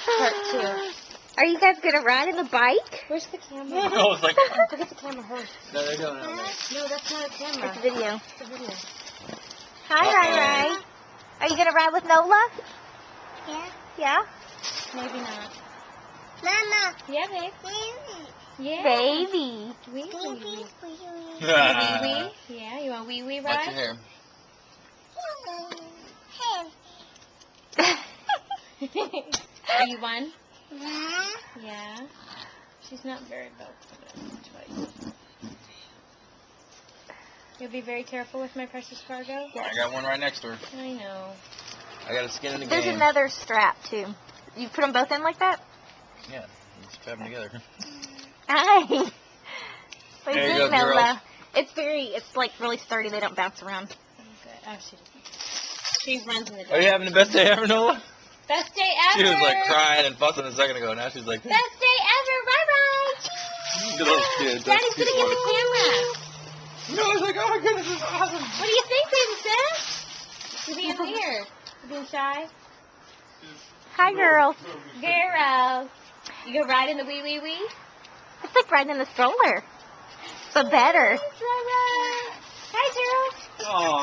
Part 2. Are you guys gonna ride in the bike? Where's the camera? I was like, Go get the camera, hurry. no, they're going on there. No, that's not a camera. It's a video. It's a video. Hi, Rai. Are you gonna ride with Nola? Yeah. Yeah? Maybe not. Mama. Yeah, babe. Yeah. Baby. Wee wee. Wee Wee. Yeah, you want wee wee Watch ride? your hair. Are you one? Yeah. She's not very vocal. You'll be very careful with my precious cargo? I got one right next to her. I know. I got a skin in the There's game. another strap, too. You put them both in like that? Yeah, you strap them together. Hi. What do There you you think, go, girls. Nola? It's like really sturdy. They don't bounce around. Good. Oh, she doesn't. She runs in the Are dark. you having the best day ever, Nola? Best day ever! She was like crying and fussing a second ago. Now she's like, Best day ever! Bye-bye! good little kid. Daddy's gonna get the camera. No, I was like, oh my goodness, this is awesome. What do you think, baby sis? You're being weird. You're being shy? Hi, girls. Girls. You go ride in the wee wee wee? It's like riding in the stroller, but better. Hi, Gerald. Aw.